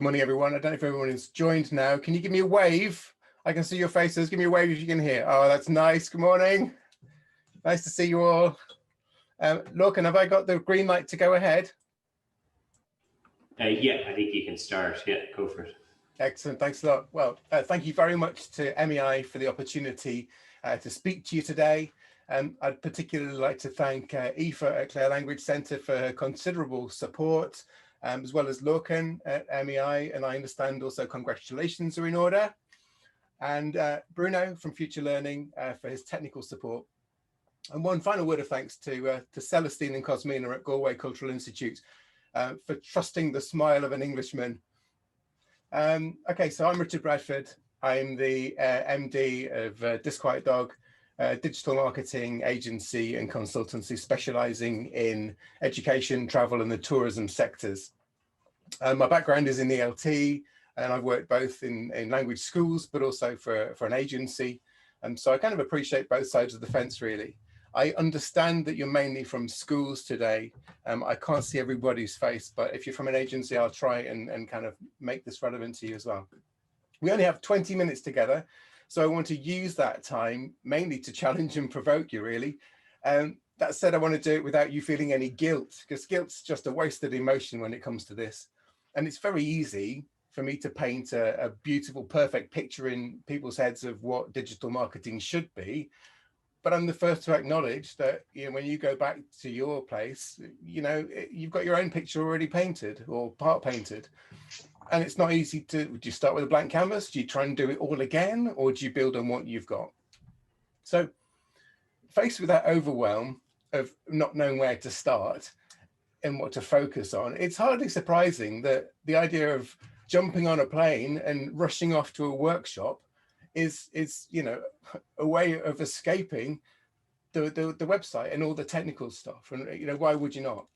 Morning, everyone. I don't know if everyone is joined now. Can you give me a wave? I can see your faces. Give me a wave if you can hear. Oh, that's nice. Good morning. Nice to see you all. Lorcan, have I got the green light to go ahead? Yeah, I think you can start. Yeah, go for it. Excellent. Thanks a lot. Well, thank you very much to MEI for the opportunity to speak to you today. I'd particularly like to thank Aoife at Clare Language Centre for her considerable support, as well as Lorcan at MEI, and I understand also congratulations are in order. And Bruno from Future Learning for his technical support. And one final word of thanks to Celestine and Cosmina at Galway Cultural Institute for trusting the smile of an Englishman. Okay, so I'm Richard Bradford. I'm the MD of Disquiet Dog, digital marketing agency and consultancy specializing in education, travel and the tourism sectors. My background is in ELT, and I've worked both in language schools, but also for an agency. And so I kind of appreciate both sides of the fence, really. I understand that you're mainly from schools today. I can't see everybody's face, but if you're from an agency, I'll try and kind of make this relevant to you as well. We only have 20 minutes together, so I want to use that time mainly to challenge and provoke you, really. That said, I want to do it without you feeling any guilt, because guilt's just a wasted emotion when it comes to this. And it's very easy for me to paint a beautiful, perfect picture in people's heads of what digital marketing should be. But I'm the first to acknowledge that, you know, when you go back to your place, you know, you've got your own picture already painted or part painted. And it's not easy to, do you start with a blank canvas? Do you try and do it all again? Or do you build on what you've got? So faced with that overwhelm of not knowing where to start and what to focus on, it's hardly surprising that the idea of jumping on a plane and rushing off to a workshop is you know, a way of escaping the website and all the technical stuff. And you know, why would you not?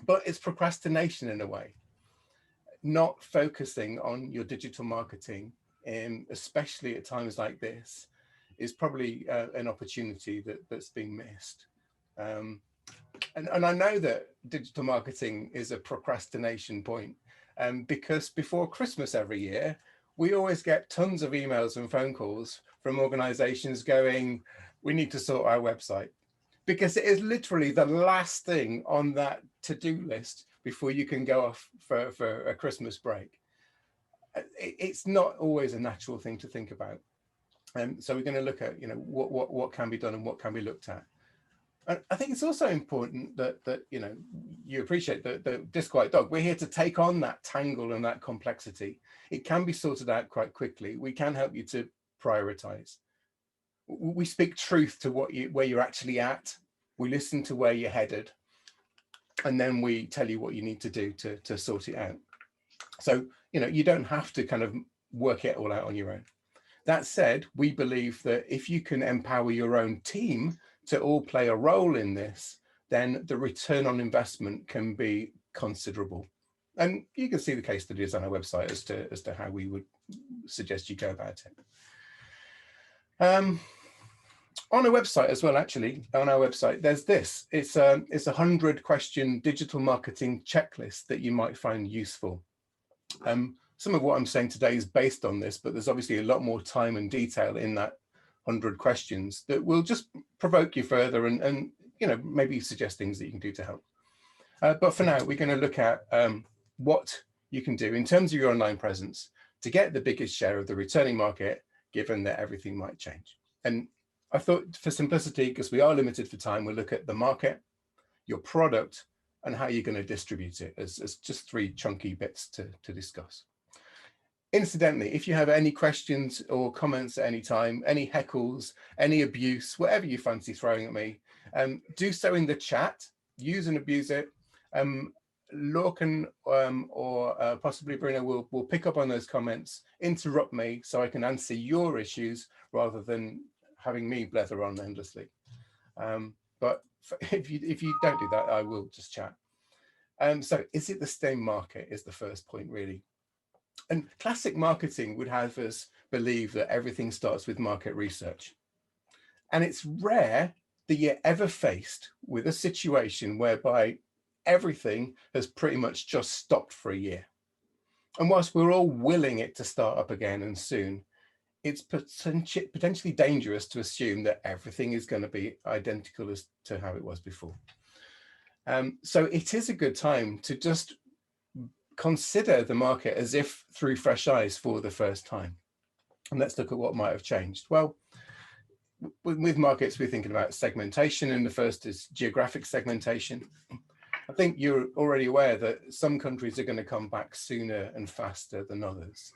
But it's procrastination in a way. Not focusing on your digital marketing, especially at times like this, is probably an opportunity that's being missed. And I know that digital marketing is a procrastination point, because before Christmas every year, we always get tons of emails and phone calls from organizations going, we need to sort our website, because it is literally the last thing on that to-do list before you can go off for a Christmas break. It's not always a natural thing to think about. So we're going to look at, you know, what can be done and what can be looked at. And I think it's also important that you know, you appreciate the Disquiet Dog. We're here to take on that tangle and that complexity. It can be sorted out quite quickly. We can help you to prioritize. We speak truth to where you're actually at. We listen to where you're headed, and then we tell you what you need to do to sort it out. So, you know, you don't have to kind of work it all out on your own. That said, we believe that if you can empower your own team to all play a role in this, then the return on investment can be considerable. And you can see the case studies on our website as to how we would suggest you go about it. On our website as well, actually, on our website, there's this. It's a 100-question digital marketing checklist that you might find useful. Some of what I'm saying today is based on this, but there's obviously a lot more time and detail in that 100 questions that will just provoke you further and you know, maybe suggest things that you can do to help. But for now, we're going to look at what you can do in terms of your online presence to get the biggest share of the returning market, given that everything might change. And I thought, for simplicity, because we are limited for time, we'll look at the market, your product, and how you're going to distribute it as just 3 chunky bits to discuss. Incidentally, if you have any questions or comments at any time, any heckles, any abuse, whatever you fancy throwing at me, do so in the chat. Use and abuse it. Lorcan or possibly Bruno will pick up on those comments, interrupt me so I can answer your issues rather than having me blether on endlessly. But if you don't do that, I will just chat. So is it the same market is the first point, really. And classic marketing would have us believe that everything starts with market research. And it's rare that you're ever faced with a situation whereby everything has pretty much just stopped for a year. And whilst we're all willing it to start up again and soon, it's potentially dangerous to assume that everything is going to be identical as to how it was before. So it is a good time to just consider the market as if through fresh eyes for the first time. And let's look at what might have changed. Well, with markets, we're thinking about segmentation, and the first is geographic segmentation. I think you're already aware that some countries are going to come back sooner and faster than others.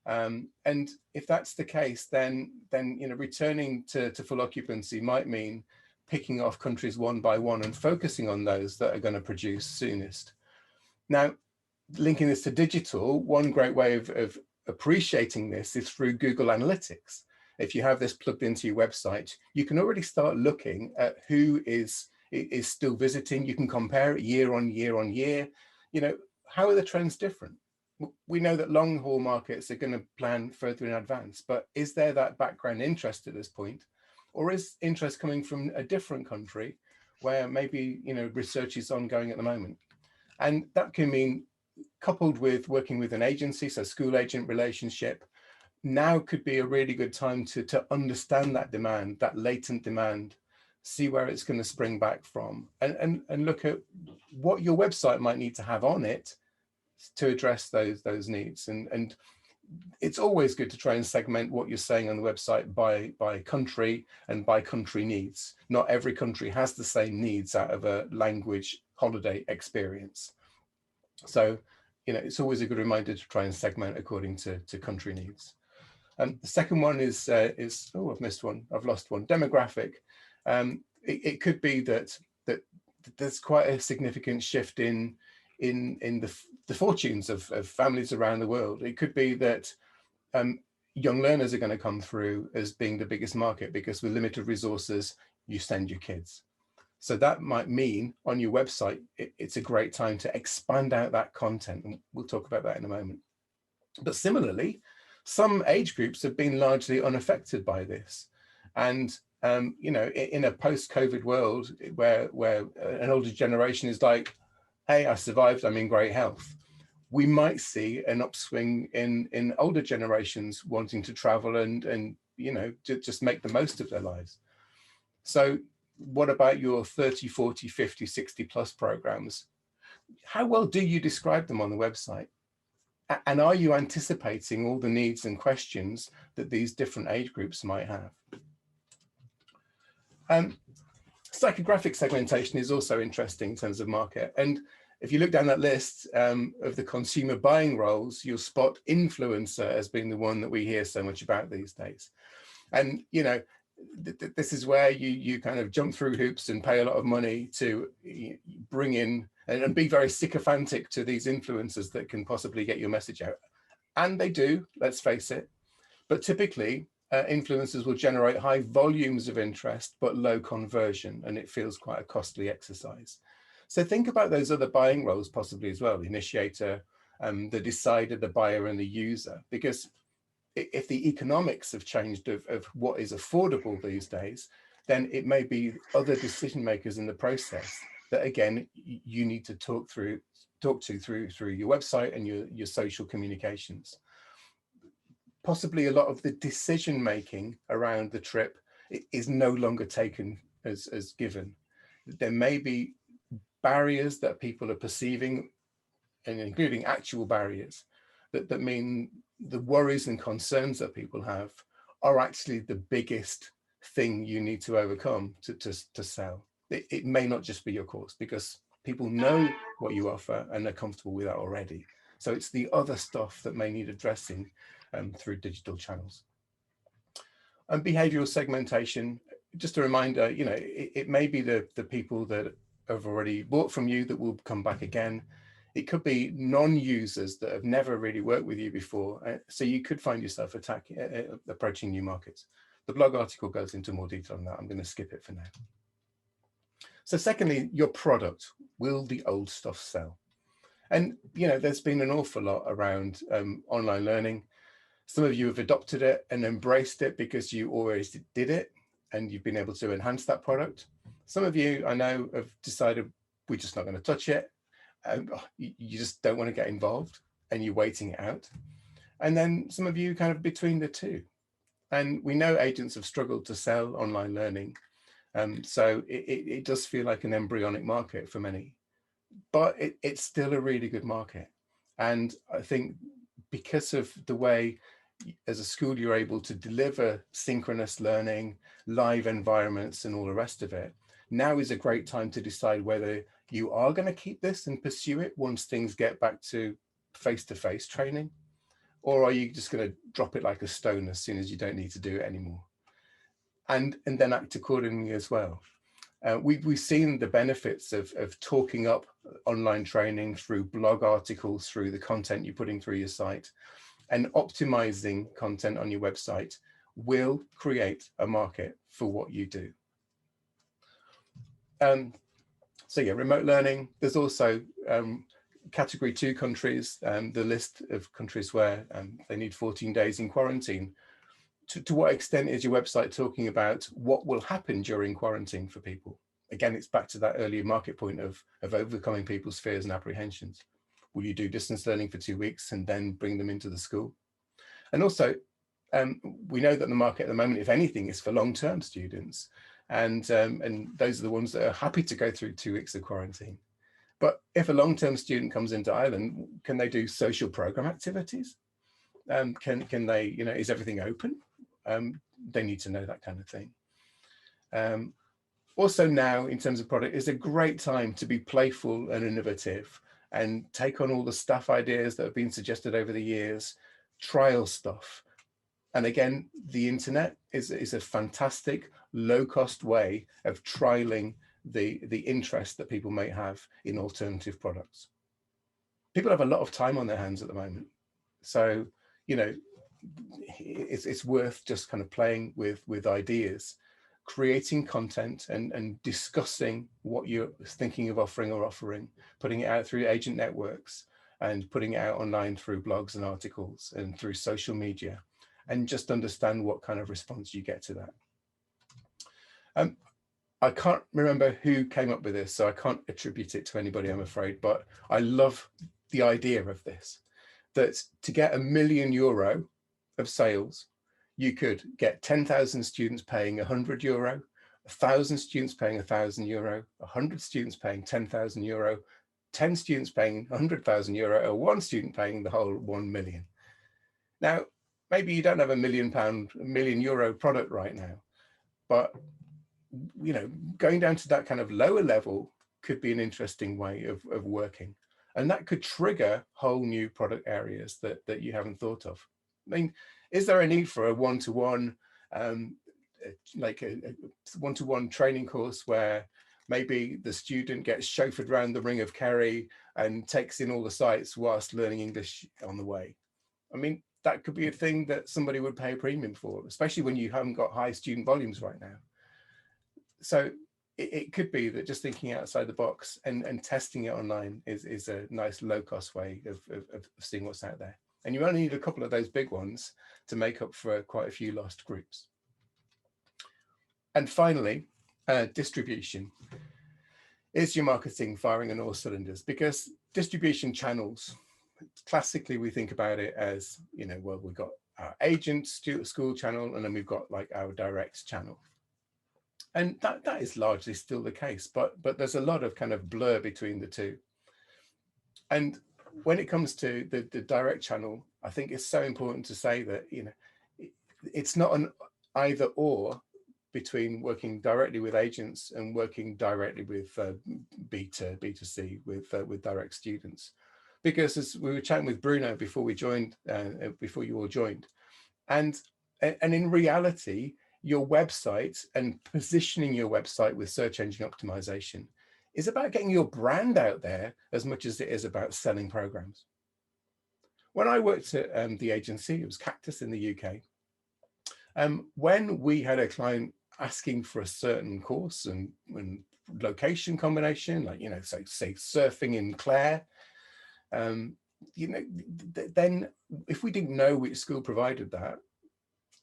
And if that's the case, then returning to full occupancy might mean picking off countries one by one and focusing on those that are going to produce soonest. Now, linking this to digital, one great way of appreciating this is through Google Analytics. If you have this plugged into your website, you can already start looking at who is still visiting. You can compare it year on year on year. How are the trends different? We know that long haul markets are going to plan further in advance, but is there that background interest at this point? Or is interest coming from a different country where maybe, research is ongoing at the moment? And that can mean, coupled with working with an agency, so school agent relationship, now could be a really good time to understand that demand, that latent demand, see where it's going to spring back from, and look at what your website might need to have on it to address those needs. And it's always good to try and segment what you're saying on the website by country and by country needs. Not every country has the same needs out of a language holiday experience. So, it's always a good reminder to try and segment according to country needs. The second one is oh, I've missed one. I've lost one. Demographic. It could be that there's quite a significant shift in the fortunes of families around the world. It could be that young learners are going to come through as being the biggest market, because with limited resources, you send your kids. So that might mean on your website, it's a great time to expand out that content. And we'll talk about that in a moment. But similarly, some age groups have been largely unaffected by this. And, in a post-COVID world where an older generation is like, hey, I survived, I'm in great health, we might see an upswing in older generations wanting to travel and just make the most of their lives. So what about your 30, 40, 50, 60 plus programs? How well do you describe them on the website? And are you anticipating all the needs and questions that these different age groups might have? Psychographic segmentation is also interesting in terms of market. And if you look down that list of the consumer buying roles, you'll spot influencer as being the one that we hear so much about these days. And, this is where you kind of jump through hoops and pay a lot of money to bring in and be very sycophantic to these influencers that can possibly get your message out. And they do, let's face it. But typically, influencers will generate high volumes of interest, but low conversion, and it feels quite a costly exercise. So think about those other buying roles possibly as well, the initiator, the decider, the buyer, and the user, because if the economics have changed of what is affordable these days, then it may be other decision makers in the process that, again, you need to talk to through your website and your social communications. Possibly a lot of the decision making around the trip is no longer taken as given. There may be barriers that people are perceiving, and including actual barriers, that mean the worries and concerns that people have are actually the biggest thing you need to overcome to sell. It may not just be your course, because people know what you offer and they're comfortable with that already. So it's the other stuff that may need addressing through digital channels. And behavioral segmentation, just a reminder, it may be the people that have already bought from you that will come back again. It could be non-users that have never really worked with you before. So you could find yourself approaching new markets. The blog article goes into more detail on that. I'm going to skip it for now. So secondly, your product. Will the old stuff sell? And, there's been an awful lot around online learning. Some of you have adopted it and embraced it because you always did it and you've been able to enhance that product. Some of you, I know, have decided we're just not going to touch it. You just don't want to get involved. and you're waiting it out. And then some of you kind of between the two. And we know agents have struggled to sell online learning. So it does feel like an embryonic market for many, but it's still a really good market. And I think because of the way as a school you're able to deliver synchronous learning, live environments and all the rest of it, now is a great time to decide whether you are going to keep this and pursue it once things get back to face-to-face training, or are you just going to drop it like a stone as soon as you don't need to do it anymore? And then act accordingly as well. We've seen the benefits of talking up online training through blog articles, through the content you're putting through your site, and optimizing content on your website will create a market for what you do. So yeah, remote learning. There's also category 2 countries, the list of countries where they need 14 days in quarantine. To what extent is your website talking about what will happen during quarantine for people? Again, it's back to that earlier market point of overcoming people's fears and apprehensions. Will you do distance learning for 2 weeks and then bring them into the school? And also, we know that the market at the moment, if anything, is for long-term students. And those are the ones that are happy to go through 2 weeks of quarantine. But if a long-term student comes into Ireland, can they do social program activities? Can they, is everything open? They need to know that kind of thing. Also now, in terms of product, is a great time to be playful and innovative and take on all the staff ideas that have been suggested over the years, trial stuff. And again, the internet is a fantastic low-cost way of trialing the interest that people may have in alternative products. People have a lot of time on their hands at the moment. So, it's worth just kind of playing with ideas, creating content and discussing what you're thinking of offering, putting it out through agent networks and putting it out online through blogs and articles and through social media, and just understand what kind of response you get to that. I can't remember who came up with this, so I can't attribute it to anybody, I'm afraid, but I love the idea of this, that to get €1 million of sales, you could get 10,000 students paying €100, 1,000 students paying €1,000, 100 students paying €10,000, 10 students paying €100,000, or 1 student paying the whole 1 million. Now, maybe you don't have £1 million product right now, but going down to that kind of lower level could be an interesting way of working. And that could trigger whole new product areas that you haven't thought of. I mean, is there a need for a one-to-one, like a one-to-one training course where maybe the student gets chauffeured around the Ring of Kerry and takes in all the sites whilst learning English on the way? I mean, that could be a thing that somebody would pay a premium for, especially when you haven't got high student volumes right now. So it could be that just thinking outside the box and testing it online is a nice low-cost way of seeing what's out there. And you only need a couple of those big ones to make up for quite a few lost groups. And finally, distribution. Is your marketing firing on all cylinders? Because distribution channels, classically we think about it as, well, we've got our agent school channel, and then we've got like our direct channel. And that is largely still the case, but there's a lot of kind of blur between the two. And when it comes to the direct channel, I think it's so important to say that, it's not an either or between working directly with agents and working directly with B2C, with direct students. Because as we were chatting with Bruno before we joined, before you all joined, and in reality, your website and positioning your website with search engine optimization is about getting your brand out there as much as it is about selling programs. When I worked at the agency, it was Cactus in the UK, when we had a client asking for a certain course and location combination, like, so say surfing in Clare, then if we didn't know which school provided that,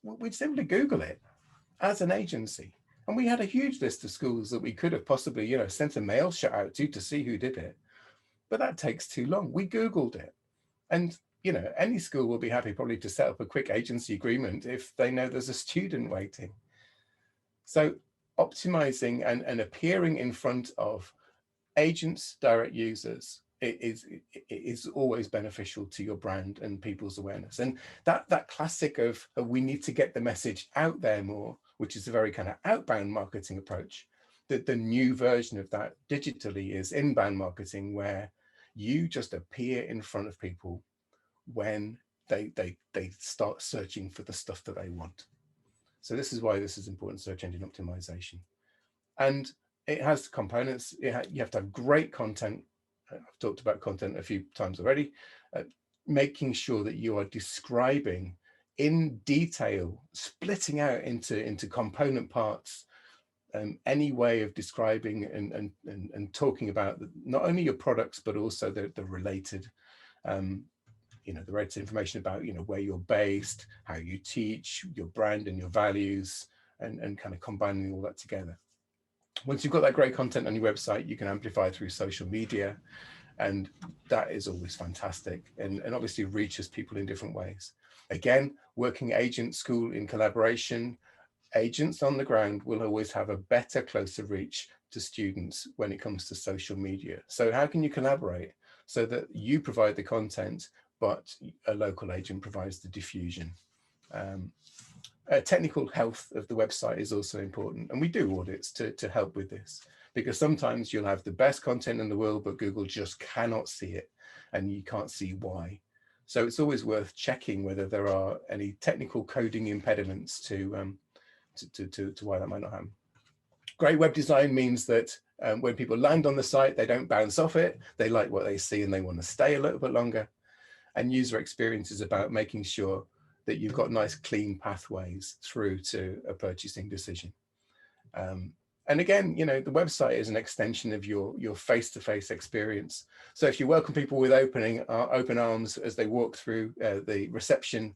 we'd simply Google it as an agency. And we had a huge list of schools that we could have possibly, sent a mail shot out to see who did it. But that takes too long. We Googled it. And, you know, any school will be happy probably to set up a quick agency agreement if they know there's a student waiting. So optimizing and appearing in front of agents, direct users, it is always beneficial to your brand and people's awareness. And that classic of we need to get the message out there more, which is a very kind of outbound marketing approach. That the new version of that digitally is inbound marketing, where you just appear in front of people when they start searching for the stuff that they want. So this is why this is important, search engine optimization. And it has components. You have to have great content. I've talked about content a few times already. Making sure that you are describing in detail, splitting out into component parts, any way of describing and talking about not only your products, but also the related, you know, the related information about, you know, where you're based, how you teach, your brand and your values, and kind of combining all that together. Once you've got that great content on your website, you can amplify through social media, and that is always fantastic, and obviously reaches people in different ways. Again, working agent school in collaboration, agents on the ground will always have a better, closer reach to students when it comes to social media. So how can you collaborate so that you provide the content, but a local agent provides the diffusion? Technical health of the website is also important, and we do audits to help with this, because sometimes you'll have the best content in the world, but Google just cannot see it, and you can't see why. So it's always worth checking whether there are any technical coding impediments to why that might not happen. Great web design means that when people land on the site, they don't bounce off it. They like what they see and they want to stay a little bit longer. And user experience is about making sure that you've got nice, clean pathways through to a purchasing decision. And again, you know, the website is an extension of your face-to-face experience. So if you welcome people with open arms as they walk through the reception,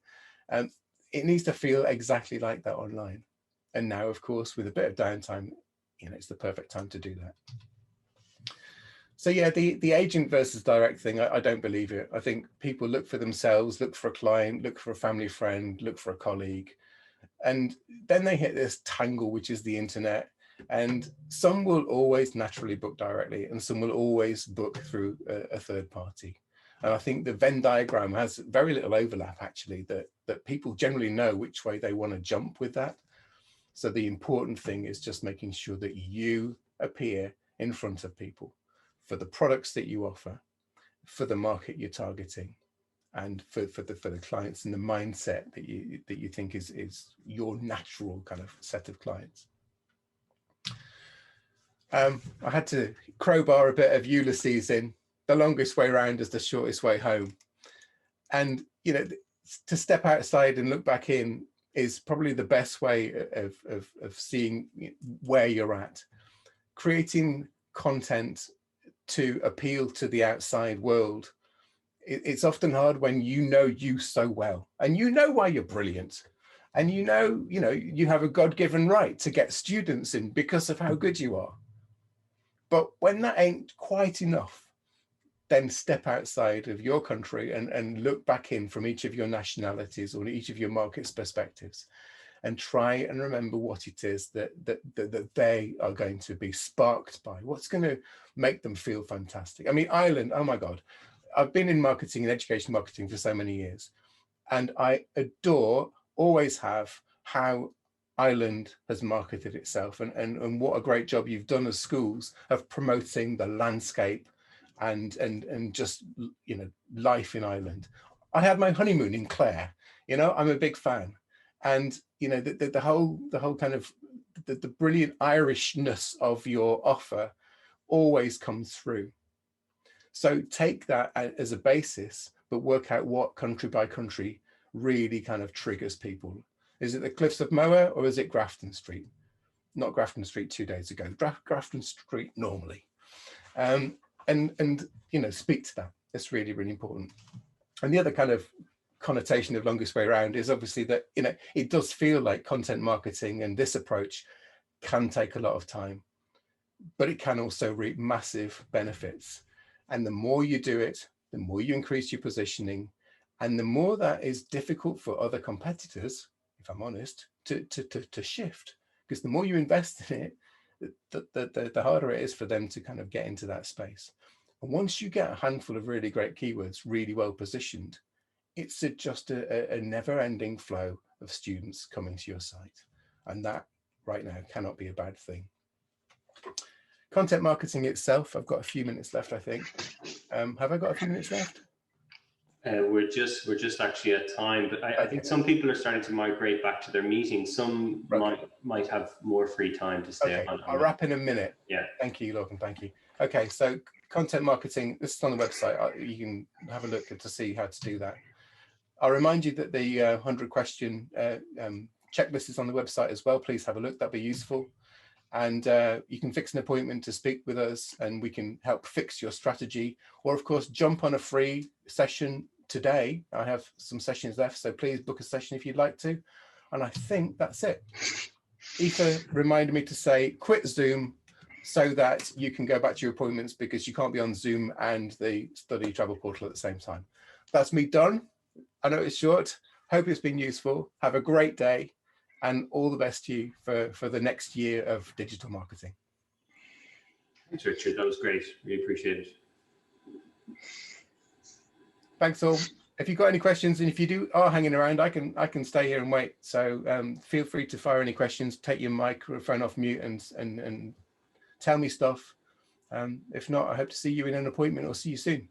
it needs to feel exactly like that online. And now, of course, with a bit of downtime, you know, it's the perfect time to do that. So yeah, the agent versus direct thing, I don't believe it. I think people look for themselves, look for a client, look for a family friend, look for a colleague. And then they hit this tangle, which is the internet. And some will always naturally book directly, and some will always book through a third party. And I think the Venn diagram has very little overlap, actually, that people generally know which way they want to jump with that. So the important thing is just making sure that you appear in front of people for the products that you offer, for the market you're targeting, and for the clients and the mindset that you think is your natural kind of set of clients. I had to crowbar a bit of Ulysses in. The longest way around is the shortest way home. And, you know, to step outside and look back in is probably the best way of seeing where you're at. Creating content to appeal to the outside world. It's often hard when you know you so well, and you know why you're brilliant, and you know you have a God-given right to get students in because of how good you are. But when that ain't quite enough, then step outside of your country and look back in from each of your nationalities or each of your markets' perspectives, and try and remember what it is that they are going to be sparked by. What's going to make them feel fantastic? I mean, Ireland, oh my God. I've been in marketing and education marketing for so many years, and I adore, always have, how Ireland has marketed itself, and what a great job you've done as schools of promoting the landscape and just, you know, life in Ireland. I had my honeymoon in Clare, you know, I'm a big fan. And, you know, the whole kind of the brilliant Irishness of your offer always comes through. So take that as a basis, but work out what country by country really kind of triggers people. Is it the Cliffs of Moher, or is it Grafton Street? Not Grafton Street 2 days ago, Grafton Street normally. And you know, speak to that. It's really, really important. And the other kind of connotation of longest way around is obviously that, you know, it does feel like content marketing and this approach can take a lot of time, but it can also reap massive benefits. And the more you do it, the more you increase your positioning, and the more that is difficult for other competitors, if I'm honest, to shift. Because the more you invest in it, the harder it is for them to kind of get into that space. And once you get a handful of really great keywords really well positioned, it's just a never-ending flow of students coming to your site. And that right now cannot be a bad thing. Content marketing itself, I've got a few minutes left, I think. Have I got a few minutes left? We're just actually at time, but I think some people are starting to migrate back to their meetings. Some might have more free time to stay on. I'll wrap in a minute. Yeah. Thank you, Logan. Thank you. Okay, so content marketing, this is on the website. You can have a look to see how to do that. I'll remind you that the 100 question checklist is on the website as well. Please have a look, that'd be useful. And you can fix an appointment to speak with us and we can help fix your strategy. Or of course, jump on a free session today. I have some sessions left, so please book a session if you'd like to. And I think that's it. Aoife reminded me to say, quit Zoom so that you can go back to your appointments, because you can't be on Zoom and the study travel portal at the same time. That's me done. I know it's short. Hope it's been useful. Have a great day and all the best to you for the next year of digital marketing. Thanks, Richard. That was great. Really appreciate it. Thanks all. If you've got any questions, and if you are hanging around, I can stay here and wait. So feel free to fire any questions, take your microphone off mute and tell me stuff. If not, I hope to see you in an appointment or see you soon.